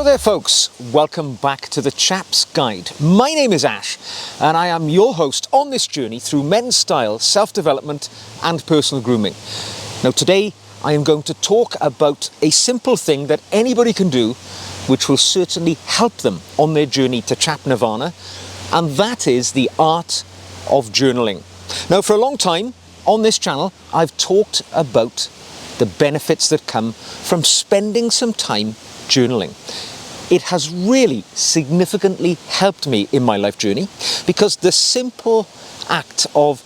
Hello there folks, welcome back to the Chap's Guide. My name is Ash and I am your host on this journey through men's style, self-development and personal grooming. Now today I am going to talk about a simple thing that anybody can do which will certainly help them on their journey to Chap Nirvana, and that is the art of journaling. Now for a long time on this channel I've talked about the benefits that come from spending some time journaling. It has really significantly helped me in my life journey because the simple act of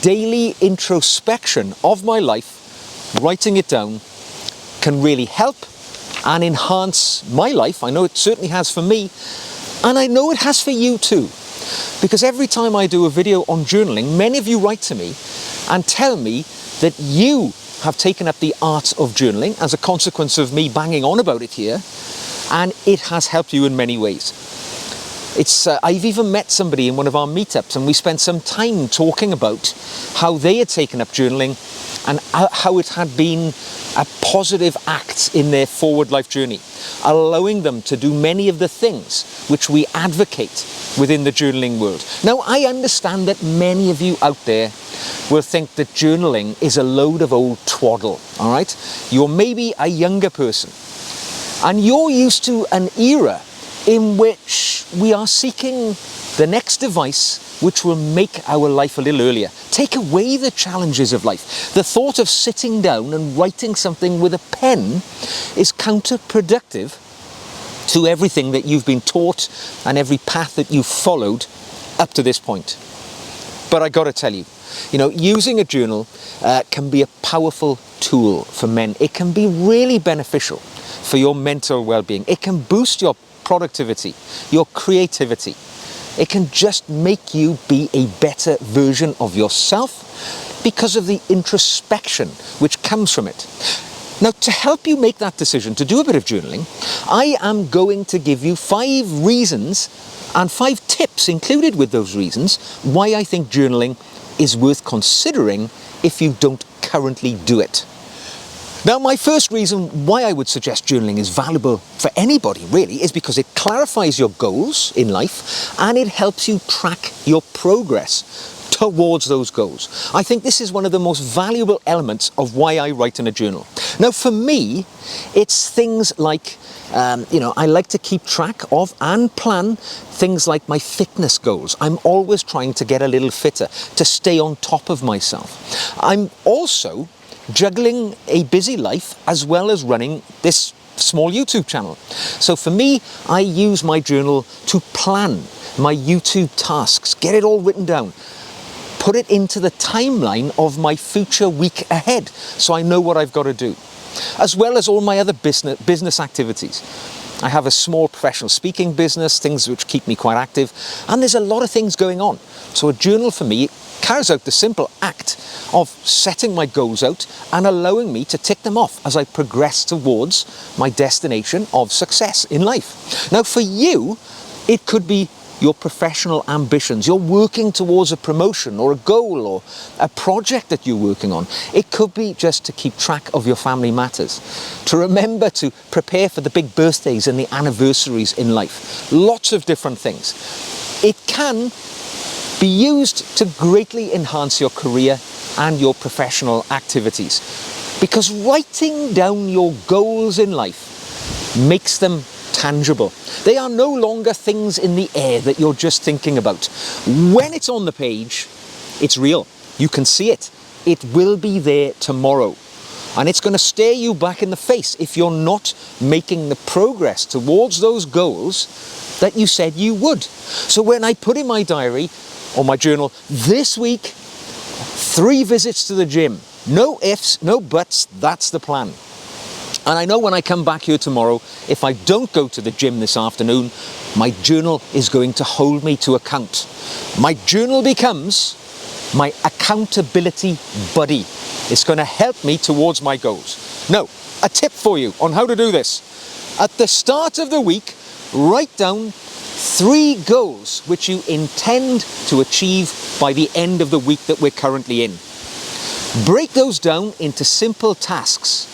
daily introspection of my life, writing it down, can really help and enhance my life. I know it certainly has for me, and I know it has for you too. Because every time I do a video on journaling, many of you write to me and tell me that you have taken up the art of journaling as a consequence of me banging on about it here, and it has helped you in many ways. I've even met somebody in one of our meetups and we spent some time talking about how they had taken up journaling and how it had been a positive act in their forward life journey, allowing them to do many of the things which we advocate within the journaling world. Now, I understand that many of you out there will think that journaling is a load of old twaddle, all right? You're maybe a younger person and you're used to an era in which we are seeking the next device which will make our life a little earlier. Take away the challenges of life. The thought of sitting down and writing something with a pen is counterproductive to everything that you've been taught and every path that you've followed up to this point. But I gotta tell you, using a journal can be a powerful tool for men. It can be really beneficial for your mental well-being. It can boost your productivity, your creativity. It can just make you be a better version of yourself because of the introspection which comes from it. Now, to help you make that decision to do a bit of journaling, I am going to give you 5 reasons and 5 tips included with those reasons why I think journaling is worth considering if you don't currently do it. Now, my first reason why I would suggest journaling is valuable for anybody really is because it clarifies your goals in life and it helps you track your progress towards those goals. I think this is one of the most valuable elements of why I write in a journal. Now, for me, it's things like, I like to keep track of and plan things like my fitness goals. I'm always trying to get a little fitter, to stay on top of myself. I'm also juggling a busy life as well as running this small YouTube channel. So for me, I use my journal to plan my YouTube tasks, get it all written down, put it into the timeline of my future week ahead so I know what I've got to do, as well as all my other business activities. I have a small professional speaking business, things which keep me quite active, and there's a lot of things going on. So a journal for me carries out the simple act of setting my goals out and allowing me to tick them off as I progress towards my destination of success in life. Now for you, it could be your professional ambitions. You're working towards a promotion or a goal or a project that you're working on. It could be just to keep track of your family matters, to remember to prepare for the big birthdays and the anniversaries in life. Lots of different things. It can be used to greatly enhance your career and your professional activities, because writing down your goals in life makes them tangible. They are no longer things in the air that you're just thinking about. When it's on the page, it's real. You can see it. It will be there tomorrow. And it's going to stare you back in the face if you're not making the progress towards those goals that you said you would. So when I put in my diary or my journal, this week, 3 visits to the gym. No ifs, no buts, that's the plan. And I know when I come back here tomorrow, if I don't go to the gym this afternoon, my journal is going to hold me to account. My journal becomes my accountability buddy. It's going to help me towards my goals. Now, a tip for you on how to do this. At the start of the week, write down 3 goals which you intend to achieve by the end of the week that we're currently in. Break those down into simple tasks.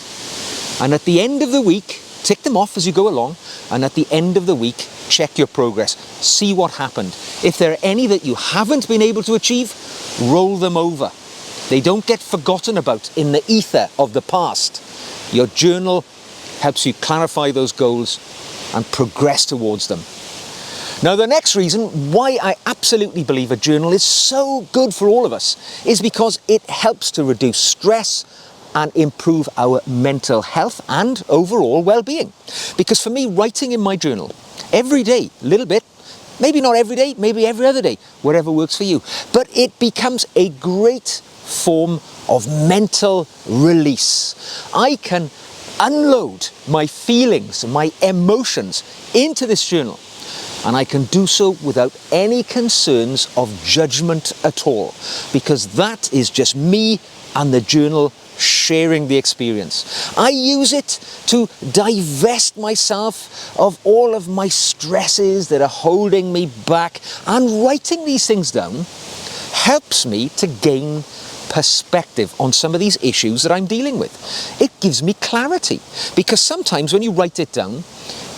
And at the end of the week, tick them off as you go along, and at the end of the week, check your progress. See what happened. If there are any that you haven't been able to achieve, roll them over. They don't get forgotten about in the ether of the past. Your journal helps you clarify those goals and progress towards them. Now, the next reason why I absolutely believe a journal is so good for all of us is because it helps to reduce stress and improve our mental health and overall well-being. Because for me, writing in my journal every day, a little bit, maybe not every day, maybe every other day, whatever works for you, but it becomes a great form of mental release. I can unload my feelings, my emotions into this journal, and I can do so without any concerns of judgment at all, because that is just me and the journal sharing the experience. I use it to divest myself of all of my stresses that are holding me back, and writing these things down helps me to gain perspective on some of these issues that I'm dealing with. It gives me clarity, because sometimes when you write it down,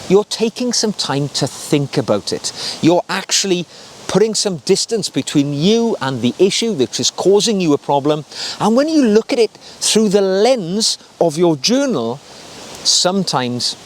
you're taking some time to think about it. You're actually putting some distance between you and the issue which is causing you a problem. And when you look at it through the lens of your journal, sometimes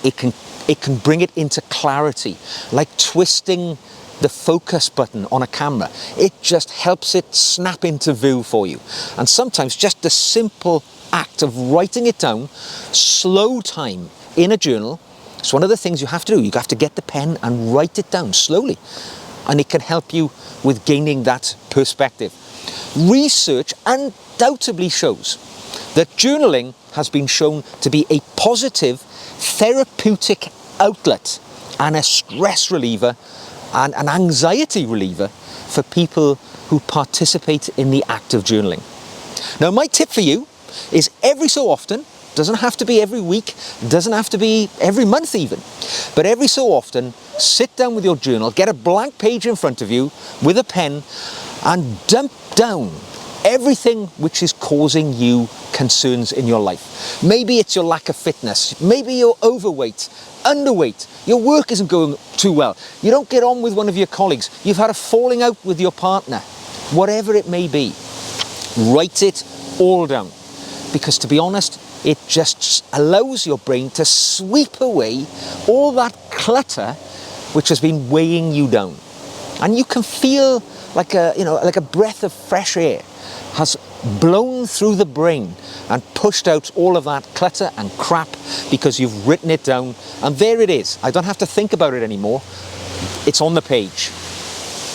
it can bring it into clarity, like twisting the focus button on a camera. It just helps it snap into view for you. And sometimes just the simple act of writing it down, slow time in a journal, it's one of the things you have to do. You have to get the pen and write it down slowly. And it can help you with gaining that perspective. Research undoubtedly shows that journaling has been shown to be a positive therapeutic outlet and a stress reliever and an anxiety reliever for people who participate in the act of journaling. Now, my tip for you is every so often, doesn't have to be every week, doesn't have to be every month even, but every so often, sit down with your journal, get a blank page in front of you with a pen, and dump down everything which is causing you concerns in your life. Maybe it's your lack of fitness, maybe you're overweight, underweight, your work isn't going too well, you don't get on with one of your colleagues, you've had a falling out with your partner, whatever it may be, write it all down. Because to be honest, it just allows your brain to sweep away all that clutter which has been weighing you down. And you can feel like a breath of fresh air has blown through the brain and pushed out all of that clutter and crap because you've written it down, and there it is. I don't have to think about it anymore. It's on the page.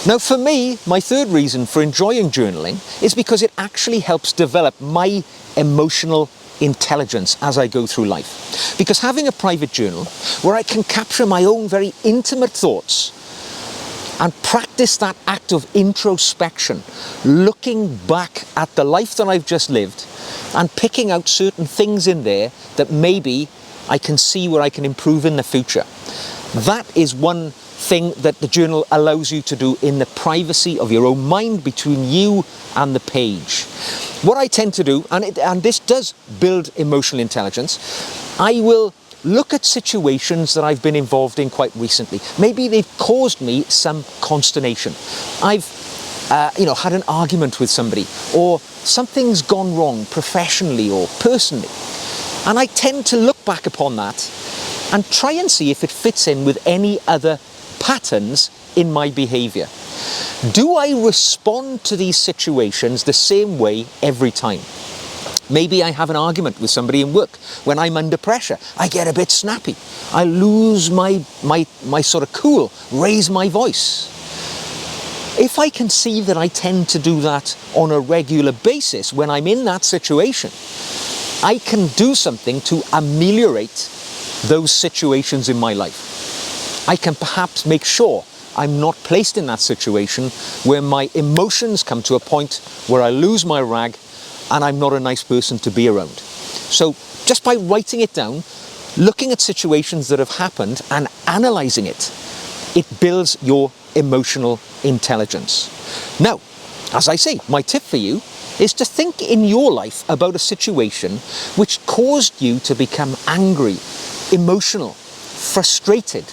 Now, for me, my third reason for enjoying journaling is because it actually helps develop my emotional intelligence as I go through life. Because having a private journal where I can capture my own very intimate thoughts and practice that act of introspection, looking back at the life that I've just lived and picking out certain things in there that maybe I can see where I can improve in the future. That is one thing that the journal allows you to do in the privacy of your own mind, between you and the page. What I tend to do, and this does build emotional intelligence, I will look at situations that I've been involved in quite recently. Maybe they've caused me some consternation. I've had an argument with somebody, or something's gone wrong professionally or personally. And I tend to look back upon that and try and see if it fits in with any other patterns in my behaviour. Do I respond to these situations the same way every time? Maybe I have an argument with somebody in work. When I'm under pressure, I get a bit snappy. I lose my sort of cool, raise my voice. If I can see that I tend to do that on a regular basis when I'm in that situation, I can do something to ameliorate those situations in my life. I can perhaps make sure I'm not placed in that situation where my emotions come to a point where I lose my rag and I'm not a nice person to be around. So just by writing it down, looking at situations that have happened and analysing it, it builds your emotional intelligence. Now, as I say, my tip for you is to think in your life about a situation which caused you to become angry, emotional, frustrated,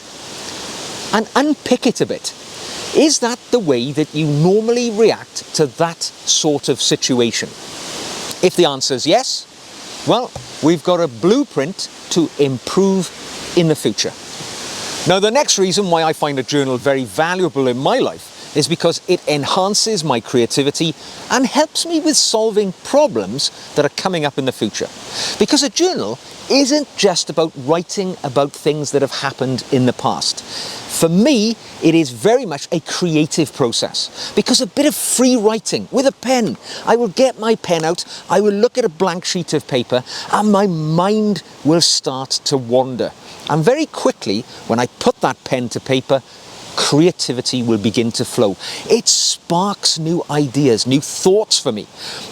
and unpick it a bit. Is that the way that you normally react to that sort of situation? If the answer is yes, well, we've got a blueprint to improve in the future. Now, the next reason why I find a journal very valuable in my life is because it enhances my creativity and helps me with solving problems that are coming up in the future. Because a journal isn't just about writing about things that have happened in the past. For me, it is very much a creative process, because a bit of free writing with a pen, I will get my pen out, I will look at a blank sheet of paper, and my mind will start to wander. And very quickly, when I put that pen to paper, creativity will begin to flow. It sparks new ideas, new thoughts for me.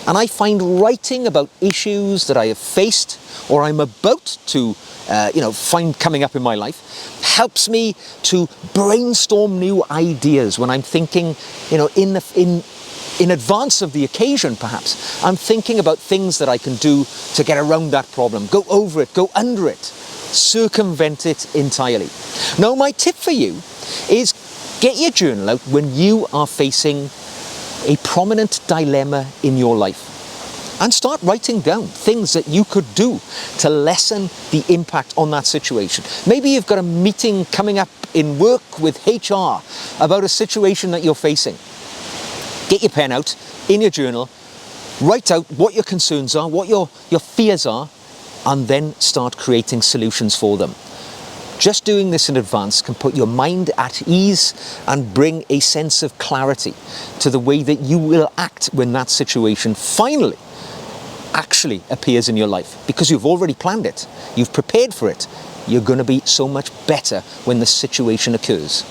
And I find writing about issues that I have faced or I'm about to find coming up in my life helps me to brainstorm new ideas when I'm thinking, in advance of the occasion perhaps. I'm thinking about things that I can do to get around that problem, go over it, go under it, circumvent it entirely. Now, my tip for you is get your journal out when you are facing a prominent dilemma in your life and start writing down things that you could do to lessen the impact on that situation. Maybe you've got a meeting coming up in work with HR about a situation that you're facing. Get your pen out in your journal, write out what your concerns are, what your fears are, and then start creating solutions for them. Just doing this in advance can put your mind at ease and bring a sense of clarity to the way that you will act when that situation finally actually appears in your life, because you've already planned it, you've prepared for it. You're going to be so much better when the situation occurs.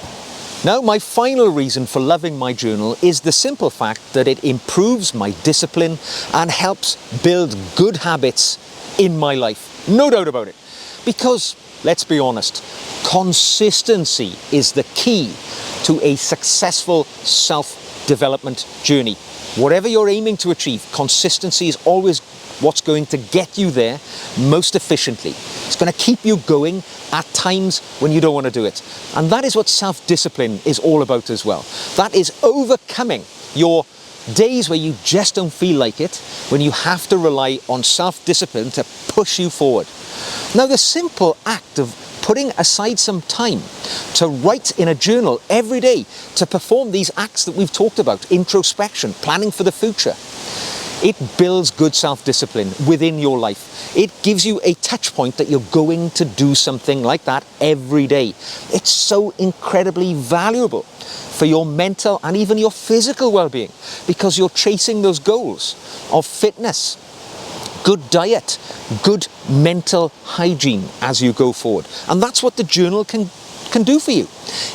Now, my final reason for loving my journal is the simple fact that it improves my discipline and helps build good habits in my life. No doubt about it. Because, let's be honest, consistency is the key to a successful self-development journey. Whatever you're aiming to achieve, consistency is always what's going to get you there most efficiently. It's going to keep you going at times when you don't want to do it. And that is what self-discipline is all about as well. That is overcoming your days where you just don't feel like it, when you have to rely on self-discipline to push you forward. Now, the simple act of putting aside some time to write in a journal every day, to perform these acts that we've talked about, introspection, planning for the future, it builds good self-discipline within your life. It gives you a touch point that you're going to do something like that every day. It's so incredibly valuable for your mental and even your physical well-being, because you're chasing those goals of fitness, good diet, good mental hygiene as you go forward. And that's what the journal can do for you.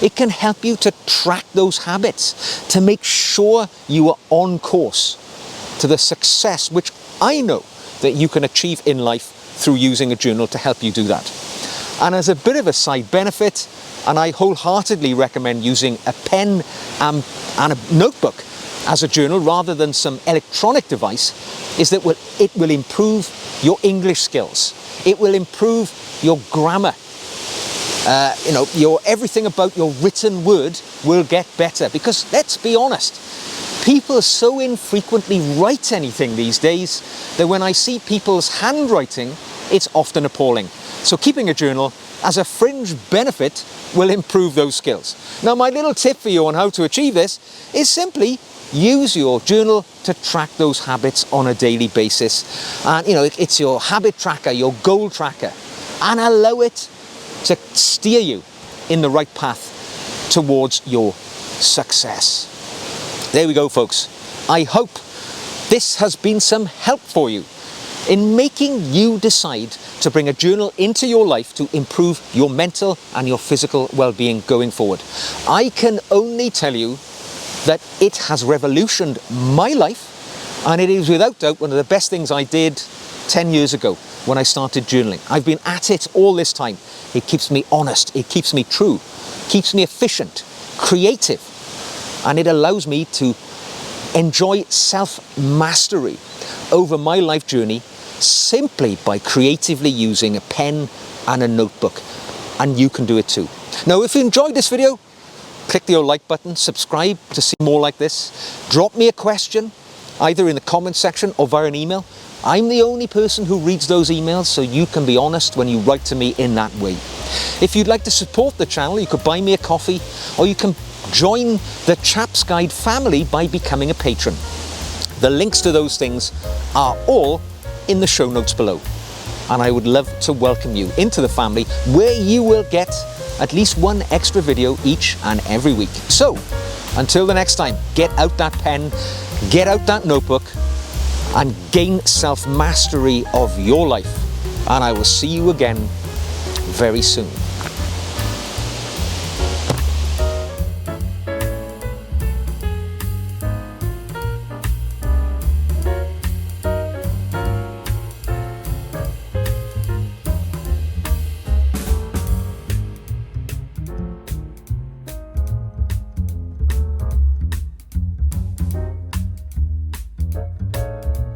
It can help you to track those habits, to make sure you are on course to the success which I know that you can achieve in life through using a journal to help you do that. And as a bit of a side benefit, and I wholeheartedly recommend using a pen and a notebook as a journal rather than some electronic device, is that it will improve your English skills. It will improve your grammar. Everything about your written word will get better, because let's be honest, people so infrequently write anything these days that when I see people's handwriting, it's often appalling. So keeping a journal as a fringe benefit will improve those skills. Now, my little tip for you on how to achieve this is simply use your journal to track those habits on a daily basis. And it's your habit tracker, your goal tracker, and allow it to steer you in the right path towards your success. There we go, folks. I hope this has been some help for you in making you decide to bring a journal into your life to improve your mental and your physical well-being going forward. I can only tell you that it has revolutioned my life, and it is without doubt one of the best things I did 10 years ago when I started journaling. I've been at it all this time. It keeps me honest, it keeps me true, keeps me efficient, creative, and it allows me to enjoy self-mastery over my life journey simply by creatively using a pen and a notebook, and you can do it too. Now, if you enjoyed this video, click the old like button, subscribe to see more like this. Drop me a question, either in the comment section or via an email. I'm the only person who reads those emails, so you can be honest when you write to me in that way. If you'd like to support the channel, you could buy me a coffee, or you can join the Chap's Guide family by becoming a patron. The links to those things are all in the show notes below. And I would love to welcome you into the family, where you will get at least one extra video each and every week. So, until the next time, get out that pen, get out that notebook, and gain self-mastery of your life. And I will see you again very soon.